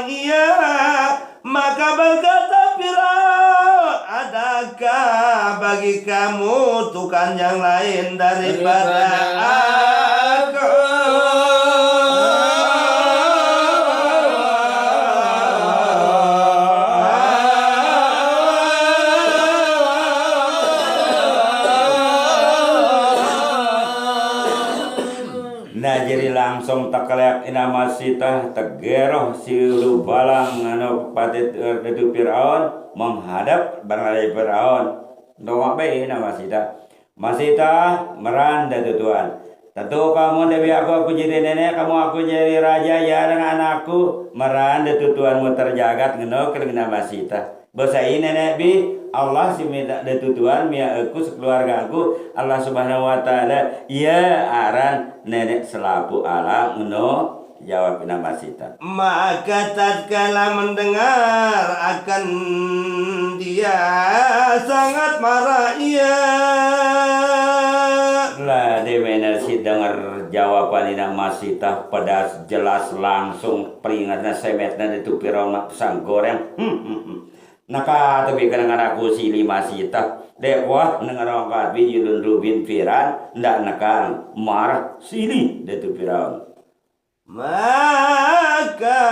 tentang ia. Maka berkata Firaun, adakah bagi kamu Tuhan yang lain daripada aku? Nah jadi langsung takaleak ina masitah tegeroh si lubalang anu patit itu Firaun menghadap barangkali Firaun. Doa bae ina masitah meran datu Tuhan. Tentu kamu dewi aku jadi nenek, kamu aku jadi raja ya dengan anakku meran datu Tuhanmu terjagat ngeno kelengna masitah. Bosai nenek bi Allah si minta datu Tuhan mia aku sekeluarga aku Allah Subhanahu wa taala ya aran nenek selaku alam ngeno jawab nama sita. Maka tatkala mendengar akan dia sangat marah ia. Lah demena si dengar jawaban ina masita pedas jelas langsung peringatna semetna itu Firaun pisang goreng. Naka tapi kadang-kadang aku silih masita dewa nengar angkat bijulun rubin Firaun ndak nakal marah silih itu Firaun. Maka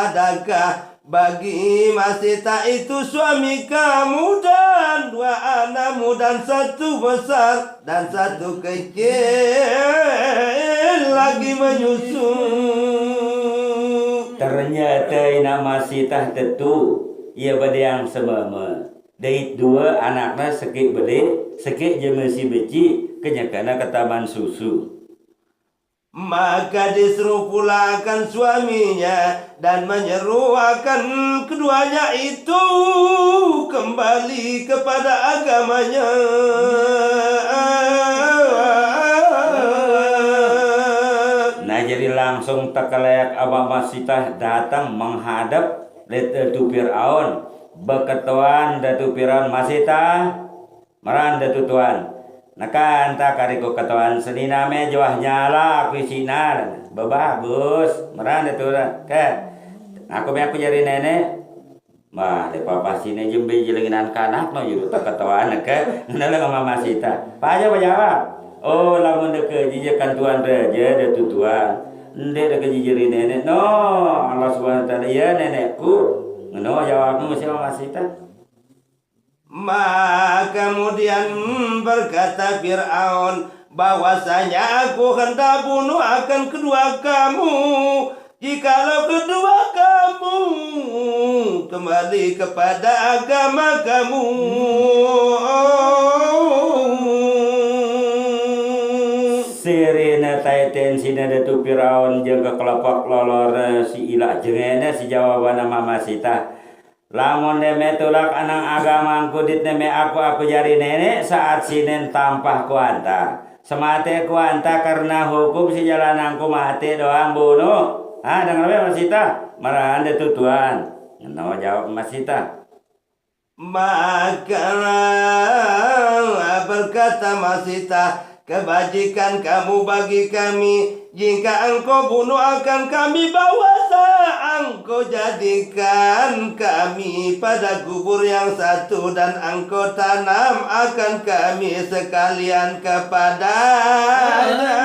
adakah bagi masita itu suami kamu dan dua anakmu dan satu besar dan satu kecil lagi menyusu? Ternyata ina masitah tentu ia bade yang semama. Dari dua anaknya sekik bade, sekik je masih beci kenyakana ke taman susu. Maka disuruh pula akan suaminya dan menyeru akan keduanya itu kembali kepada agamanya. Nah jadi langsung takalayak abah masitah datang menghadap Datu Firaun. Beketuan Datu Firaun masitah meran Datu Tuan. Nakan tak kariko ketuan senina me jawah nyala aku sinar bagus meran Datu ke aku jadi nenek mah de papa sini jembe jelenginan kanak no yudu tak ketuan ke nala mama masitah paja jawab oh lamun deke jijekan tuan raja Datu Tuan ndek deke jijeri nenek no Allah Subhanahu wa taala ya nenekku ngono jawabmu siapa masitah. Maka kemudian berkata Fir'aun, bahwasanya aku hendak bunuh akan kedua kamu jikalau kedua kamu kembali kepada agama kamu. Sirina taiten sina Datu Firaun jeung kekelopak lolor si ilah jengena si jawaban mama sita. Lamun deme tulak anang agama kudit deme aku jari nenek saat sinen tampah kuanta. Semate kuanta karena hukum si jalananku mati doang bunuh. Ah dengar be masita marahan Datu Tuan. Ngeno jawab masita. Maka berkata masita, kebajikan kamu bagi kami jika engkau bunuh akan kami bawa engkau jadikan kami pada kubur yang satu dan engkau tanam akan kami sekalian kepadanya.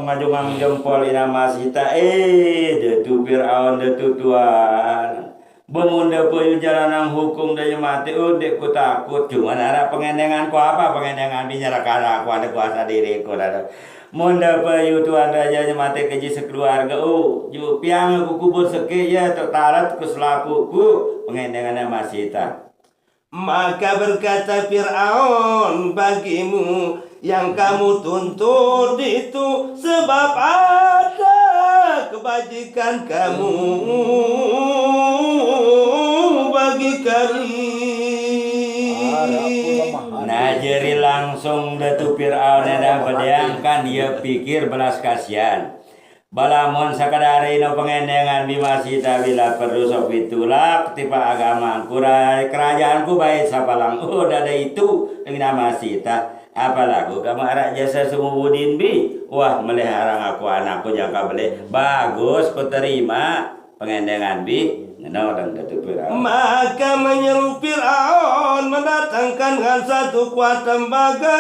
Ngajungang jempol ina masita Datu Firaun Datu Tuan bemunda peyu jalanang hukum daya mati dek ku takut cuman ada pengendengan ku apa pengendengan binyarakan aku ada kuasa diriku ada munda peyu Tuan raja mati keji sekeluarga ju piang ku kubur seke ya tarat ku selapuku pengendengannya masita. Maka berkata Fir'aun, bagimu yang kamu tuntut itu sebab ada kebajikan kamu bagi kami. Nah jadi langsung Datu Firaun ada bayangkan dia pikir belas kasihan. Balamun sakadari no pengendengan bimasita bila perlu sok pitulak tipa agama kurai kerajaanku baik sapalang ada itu dengan masita apalaku kamu arah jasa sumubudin bi wah melihara aku anakku jangka beli bagus ku terima pengendengan bi no dan datu Firaun maka menyeru Fir'aun mendatangkan dengan satu kuat tembaga.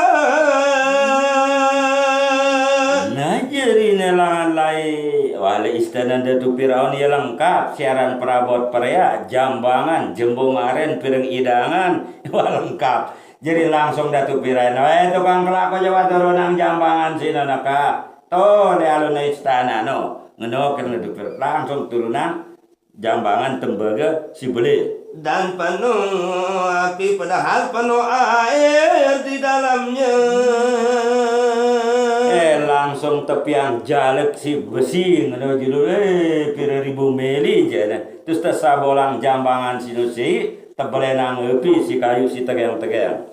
Nah jadi nelangan lai wali istana datu Firaun ya lengkap siaran perabot pria jambangan jembung aren piring idangan wah lengkap jadi langsung datu Firaun tukang kelako Jawa turunang jambangan sinanaka toh di alun istana no ngeno kena datu Firaun langsung turunang jambangan tembaga si beli Dan penuh api padahal penuh air di dalamnya. Langsung tepiang jalek si besi ngono judul pira ribu meli jana terus sabolang jambangan sinusi tebelenang eupi si kayu si tegeang-tegeang.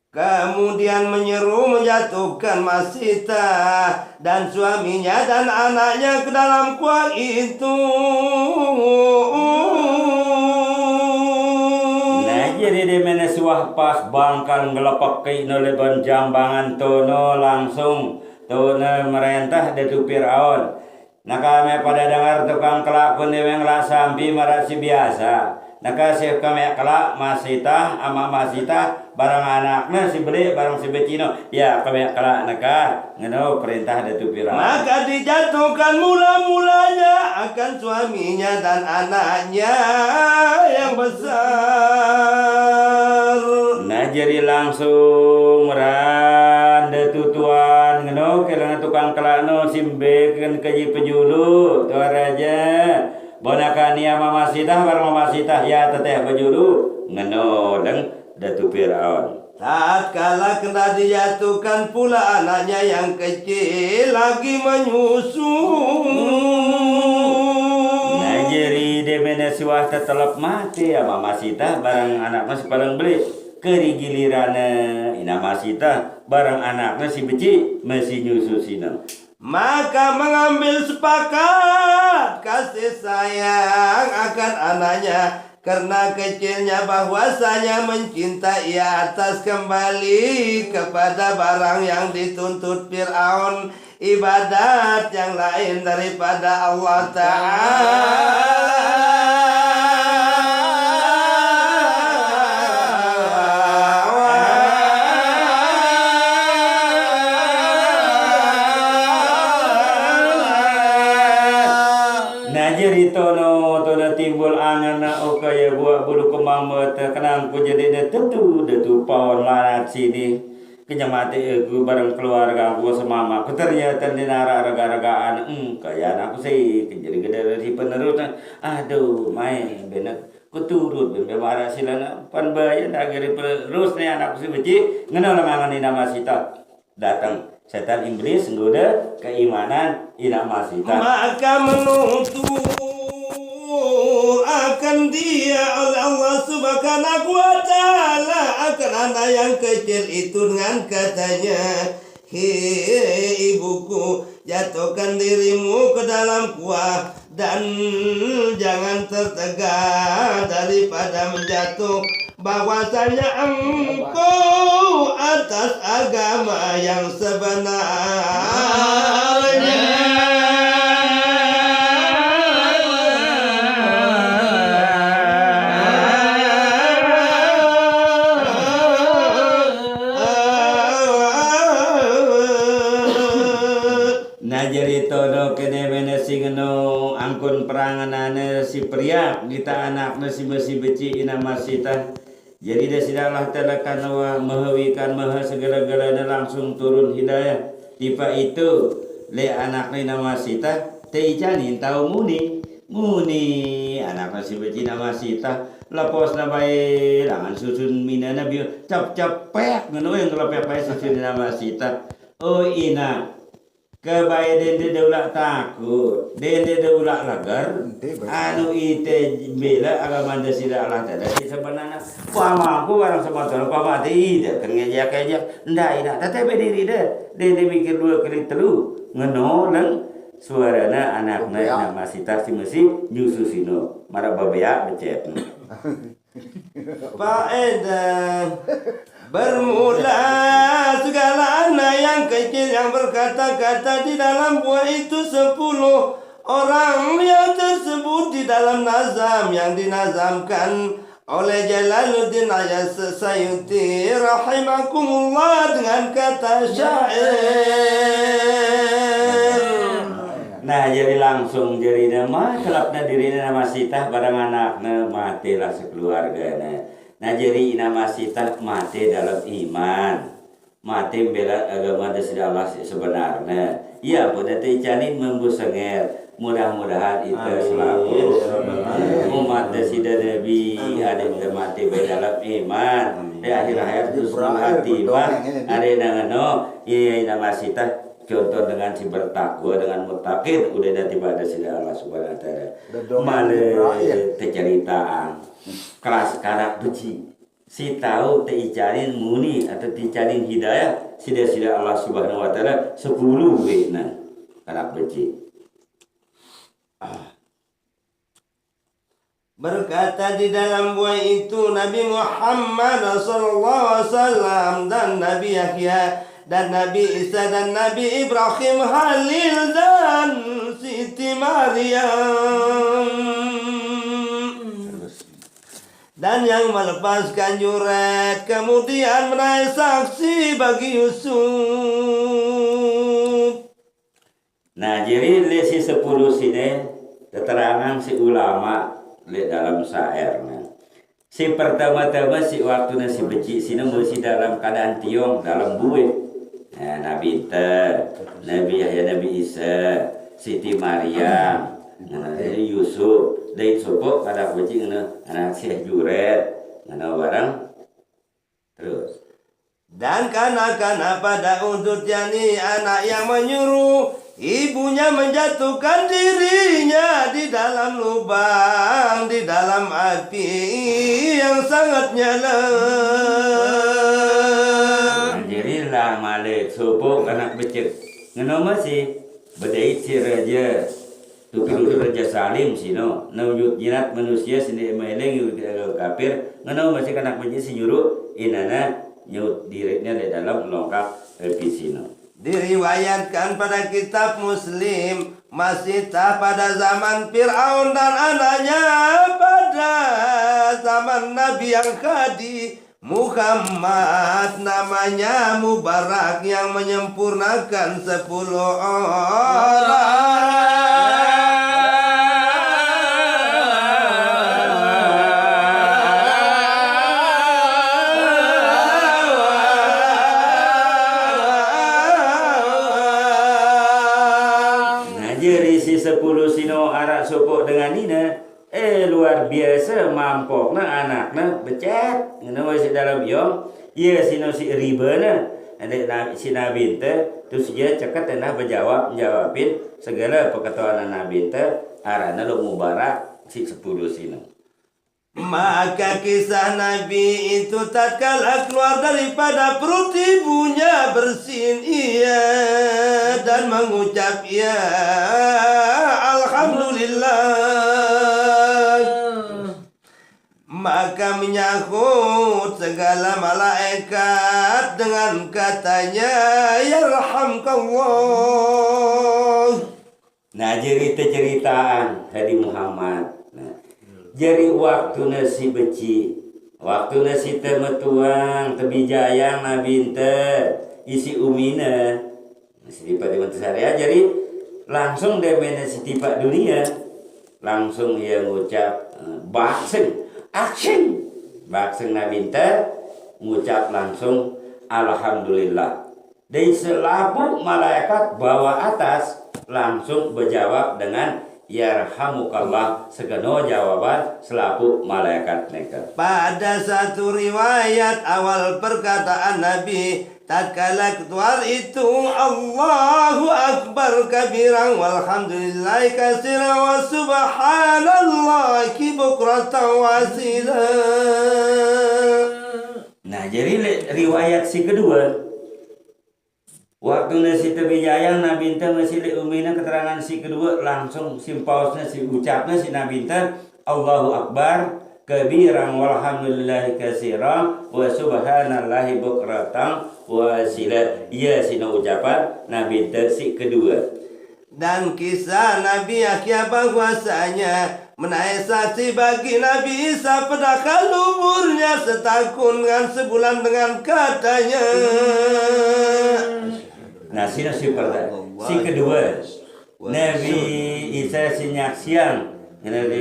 Kemudian menyeru menjatuhkan Masita dan suaminya dan anaknya ke dalam kuah itu. Nah jadi di mana suah pas bangkan ngelepak ke leban jambangan tono langsung tono merentah datu Firaun. Nah kami pada dengar tukang kelak pun yang sambil marasi biasa. Nah kasih kami kelak Masita ama Masita barang anaknya si beli barang si becino ya kami kelak naka ngeno perintah datu Firaun. Maka dijatuhkan mula-mulanya akan suaminya dan anaknya yang besar. Nah jadi langsung ran datu tuan ngeno kelana tukang kelak no simbekan kaji pejulu tuan raja. Bonakan ya mama sitah bareng mama sitah ya teteh pejulu ngeno deng datu Firaun. Saat kala kena dijatuhkan pula anaknya yang kecil lagi menyusu. Nah jadi demene suah tetelap mati ya mama sitah bareng anaknya si paling beli kerigilirana ina masita bareng anaknya si beci masih nyusu sino. Maka mengambil sepakat kasih sayang akan anaknya karena kecilnya bahwasanya mencintai atas kembali kepada barang yang dituntut Fir'aun ibadat yang lain daripada Allah Ta'ala. Tono timbul angan na o kaya buat bulu kemang mata kenang ku jadi tentu datu pawon larat sini kenyamati aku bareng keluarga aku semama ku ternyata dinara raga-ragaan kaya aku sih jadi gede si penerus aduh main bener ku turut bembara silana pan bayan akhirnya terus nih anakku si beci ngena lengangan ina masita datang setan iblis nggoda keimanan ina masita maka menuntut akan dia oleh Allah Subhanahu wa Ta'ala akan anak yang kecil itu dengan katanya, hei ibuku, jatuhkan dirimu ke dalam kuah dan jangan tertegak daripada menjatuh bahwasanya engkau atas agama yang sebenarnya. Angkun peranganana si pria kita anakna si besi beci ina masita jadi dia sidaklah telekan wa mahawikan maha segala-galanya langsung turun hidayah tiba itu le anakna ina masita tei janin tau muni anakna si beci ina masita lepos na bae langan susun minana biu cap pek ngono yang lepek bae susun ina masita oh ina kebae dende deulak takut dende deulak lagar anu ite bela agama dasira Allah tadi sebenarnya pamaku barang semotor pamati ida kengeja-keja ndak ida tete berdiri deh dende mikir dua kali telu ngeno lang suarana anakna nama sita si mesi nyususino mara babea becet. Faedah bermula segala anak yang kecil yang berkata-kata di dalam buah itu 10 orang yang tersebut di dalam nazam yang dinazamkan oleh Jalaluddin As-Sayuti rahimakumullah dengan kata syair. Nah jadi langsung jadi nama kelapna diri nama sitah barang anakna matilah sekeluargana. Nah jadi nama sitah mati dalam iman, mati bela agama dasar Allah sebenarnya. Iya pada ticanin membusenger. Mudah-mudahan itu selalu umat dasar Nabi ada yang mati dalam iman. Di akhir-akhir itu tiba ada nangano iya nama sitah. Contoh dengan si bertakwa dengan muttaqin udah nanti pada sida Allah Subhanahu wa taala. Male terceritaan kelas karak beci. Si tahu teicarin muni atau teicarin hidayah sida Allah Subhanahu wa taala 10 wena karak beci. Berkata di dalam buah itu Nabi Muhammad SAW dan Nabi Yahya dan Nabi Isa dan Nabi Ibrahim Halil dan Siti Maryam dan yang melepaskan juret kemudian menaik saksi bagi Yusuf. Nah jadi lesi 10 sini keterangan si ulama di dalam syairnya. Si pertama-tama si waktu nasi beci sini masih dalam keadaan tiong dalam buih. Nah, Nabi Nabi Yahya, Nabi Isa, Siti Maryam, Yusuf, dari sopok kada beci anak Syekh Juret, barang terus. Dan kanak-kanak pada untuk jadi anak yang menyuruh ibunya menjatuhkan dirinya di dalam lubang, di dalam api yang sangat nyala. Jadilah malik sobok anak becek. Ngeno masih bedai si raja. Tupi raja Salim sino. Nawujud jinat manusia sini meleng kafir. Ngeno masih anak becek si nyuruh inana nyut dirinya di dalam longkap pisino. Diriwayatkan pada kitab Muslim masih pada zaman Fir'aun dan anaknya pada zaman Nabi yang kadi Muhammad namanya Mubarak yang menyempurnakan 10 orang. Luar biasa mampokna anakna becet ngena masih dalam yong iya sino si ribana ada si nabi terus dia cekat tenah menjawabin segala perkataan nabi arana lo mubarak si 10 sino. Maka kisah Nabi itu tatkala keluar daripada perut ibunya bersin ia dan mengucap ya alhamdulillah, maka menyahut segala malaikat dengan katanya yarhamkallah. Nah ceritaan Hadi Muhammad. Jadi waktu nasi beci, waktu nasi temetuang, tebijayang nabi isi umina, nasi tiba di Mantasarya. Jadi langsung dia nasi tiba dunia, langsung ia ngucap bakseng, action, bakseng nabi ngucap langsung alhamdulillah. Dari selaput malaikat bawah atas langsung berjawab dengan yarhamukallah segeno jawaban selaku malaikat mereka. Pada satu riwayat awal perkataan Nabi tatkala keluar itu Allahu Akbar kabiran walhamdulillahi katsiran wa subhanallahi bukratan wasila. Nah jadi riwayat si kedua Waktu si Wijaya Nabi ente masih di umina keterangan si kedua langsung simpausnya si ucapnya si Nabi ente Allahu Akbar kabiran walhamdulillahi katsiran wa subhanallahi bukratan wa asila. Iya si ucapan Nabi ente si kedua. Dan kisah Nabi Yahya bahwasanya menaik saksi bagi Nabi Isa pedahkan umurnya setahun dengan sebulan dengan katanya. Nah si kedua Nabi Isa si nyaksian Nabi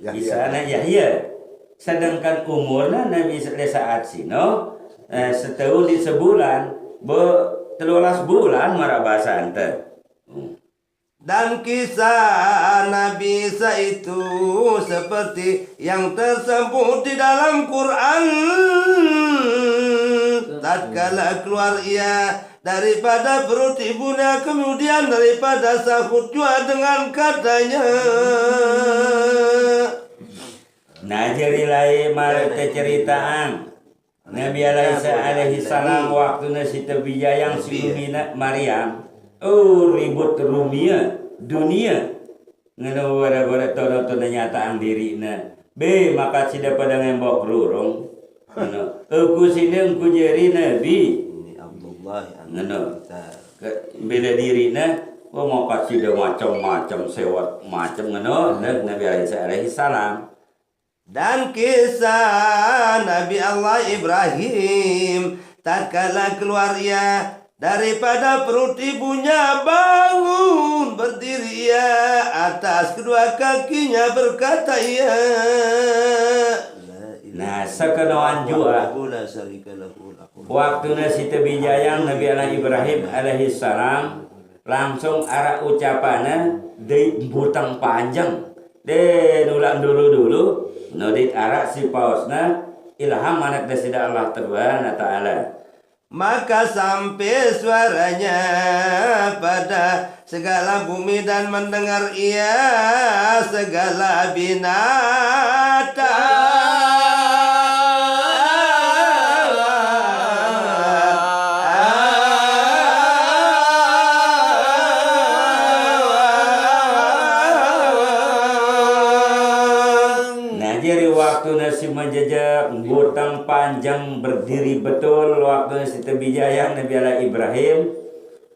Isa na Yahya. Sedangkan umurnya Nabi Isa saat sino setahun di sebulan 13 bulan marah bahasa ante. Dan kisah Nabi Isa itu seperti yang tersebut di dalam Quran. Tatkala keluar ia daripada perut ibunya, kemudian daripada sahut jua dengan katanya. Nah jadilah mari ceritaan Nabi alaihi salam waktu si Wijaya si Umina Maryam ribut dunia ngeno wara-wara todo nyataan dirina be maka sida pada ngembok rurung ngono aku sini engku jeri Nabi Ini Abdullah ngono beda dirina mau kasih macam-macam sewat macam ngono Nabi alaihi salam. Dan kisah Nabi Allah Ibrahim tatkala keluar ia daripada perut ibunya, bangun berdiri ia atas kedua kakinya berkata ia. Nah sekenawan jua waktu si Wijaya Nabi Allah Ibrahim alaihi salam langsung arah ucapannya di butang panjang de nulang dulu nodit arah si pausna ilham anak desida Allah Ta'ala. Maka sampai suaranya pada segala bumi dan mendengar ia segala binatang. Menjejak butang panjang berdiri betul waktu si Wijaya Nabi Allah Ibrahim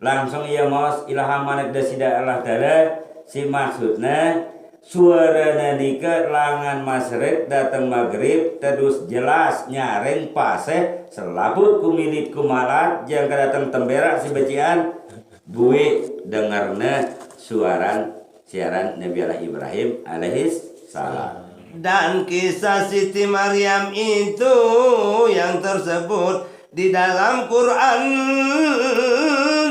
langsung ia maus ilham anak desida Allah Ta'ala si maksudnya suara nadika langan masrik datang maghrib terus jelas nyaring paseh selaput kuminit kumalat yang datang temberak si becian bui dengarnya siaran Nabi Allah Ibrahim alaihi salam. Dan kisah Siti Maryam itu yang tersebut di dalam Quran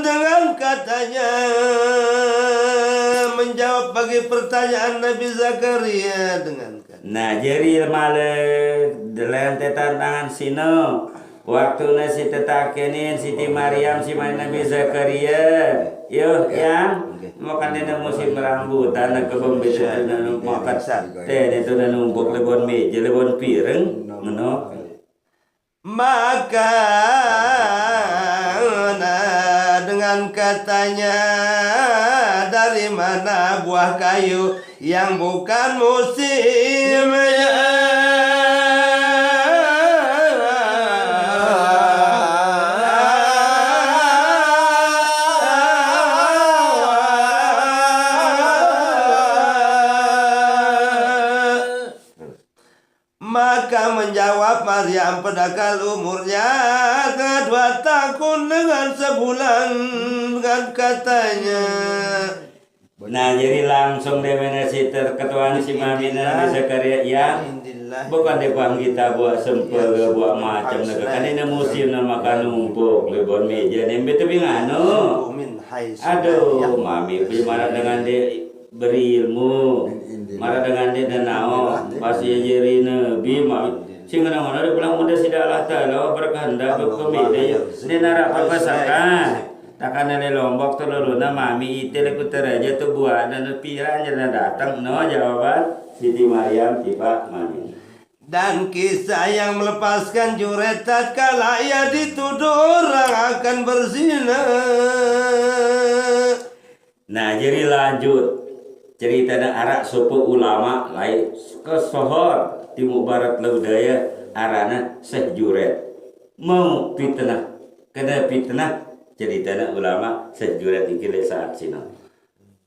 dengan katanya menjawab bagi pertanyaan Nabi Zakaria dengan kata. Nah jadi malah delentetan tangan sino waktu nasi tetakenin Siti Maryam si Nabi Zakaria yo yang makan dina musim rambutan na kebun betul na makan teh itu na numpuk lebon meja lebon pireng ngono maka dengan katanya dari mana buah kayu yang bukan musimnya. Maka menjawab Maryam pedakal umurnya kedua tahun dengan sebulan dengan katanya. Nah jadi langsung demena si terketuaan si Mamina di Zakaria ya bukan depang kita buat sempel buat macam naga kan ini musim nama makan numpuk lebon meja nembe tapi ngano aduh mami marah dengan dia berilmu marah dengan dia dan nao pasti jadi nabi mami sehingga nama ada pulang muda sida Allah Ta'ala berkehendak berkemide dia narak perpasakan takkan ada lombok teluruna mami itil ikut teraja tu buat dan piran jalan datang no jawaban Siti Maryam tiba mami. Dan kisah yang melepaskan Juret tatkala ia dituduh orang akan berzina. Nah jadi lanjut cerita dan arak sopo ulama lain ke sohor timur barat laudaya arana Syekh Juret mau fitnah kena fitnah cerita dan ulama Syekh Juret ikile saat sino.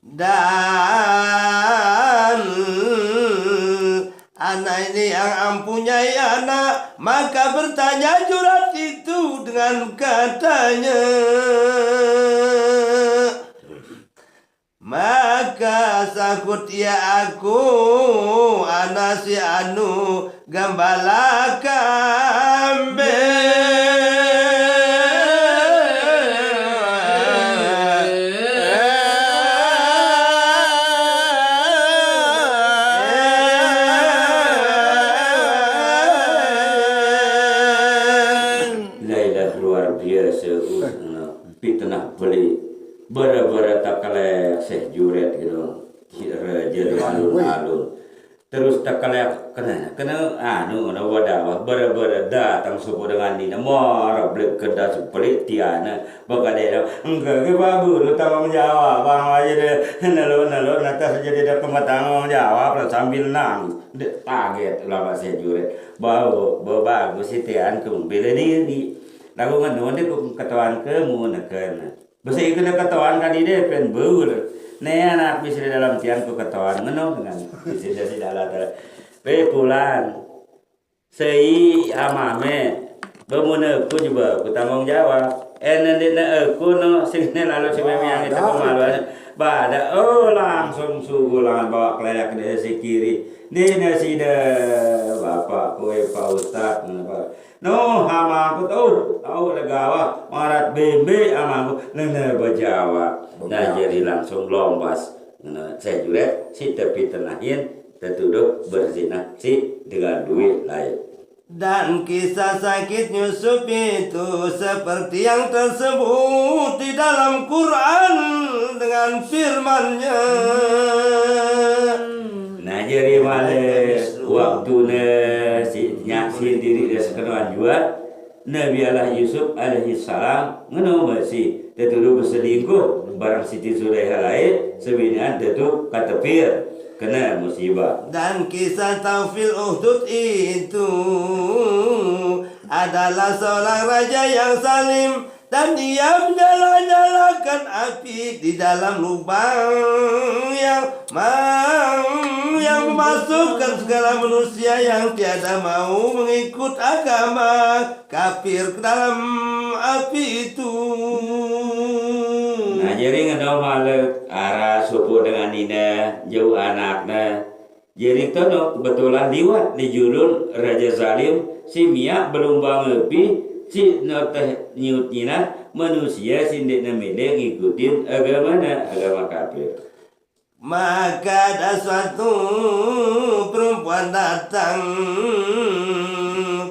Dan anak ini yang mempunyai anak, maka bertanya Juret itu dengan katanya, maka sakut ya aku anak si anu gambala luar biasa fitnah beli bara-bara tak kalek Syekh Juret gitu jadi alun-alun terus tak kalek kena anu na wadawa bara-bara datang suku dengan dina marah blek kedas pelit tiana bakade enggak ke babu lu tanggung jawab bang aja deh nalo nata jadi dah tanggung jawab sambil nangis kaget ulama Syekh Juret bau bagus tian ke bela diri lagu ngan dia ketawan kemu nakana basa itu na ketawan kan ide pen beul ne anak bisa di dalam tiang ku ketawan ngeno dengan bisa di dalam pe pulan sei amame bemune ku juga ku tanggung jawab nanti aku no sing lalu si yang itu kemaluan bada langsung sugulangan bawa kelayak dari si kiri di nasi bapak kue pak ustad no hama aku tahu legawa marat bembe ama aku nene bajawa nah jadi langsung lombas saya juga si tapi tenahin tertuduh berzina si dengan duit lain. Dan kisah sakit Yusuf itu seperti yang tersebut di dalam Quran dengan firman-Nya. Nah jadi males waktu si nyaksi diri dia sekenuan juga Nabi Allah Yusuf alaihi salam ngono masih tertuduh berselingkuh barang Siti Zulaikha lain sebenarnya tertuduh katafir kena musibah. Dan kisah Taufil Uhdud itu adalah seorang raja yang salim dan dia menyala-nyalakan api di dalam lubang yang memasukkan segala manusia yang tiada mau mengikut agama kafir ke dalam api itu. Nah jadi ngadau malek arah suku dengan Nina jauh anaknya. Jadi tono kebetulan liwat di jurun Raja Zalim si Mia belum bangepi si noteh nyutnya manusia sindik namile ngikutin agama kafir. Maka ada suatu perempuan datang,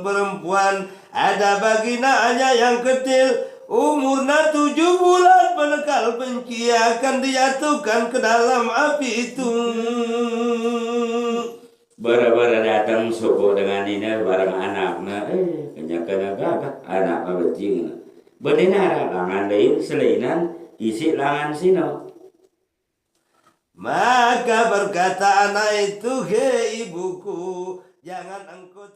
perempuan ada baginanya yang kecil, umurnya 7 bulan, penekal benci akan dijatuhkan ke dalam api itu. Bara-bara datang suku dengan ini barang anaknya, kenyakan agak anaknya becing. Benar langan lain selainan isi langan sino. Maka berkata anak itu, "Hei ibuku, jangan engkau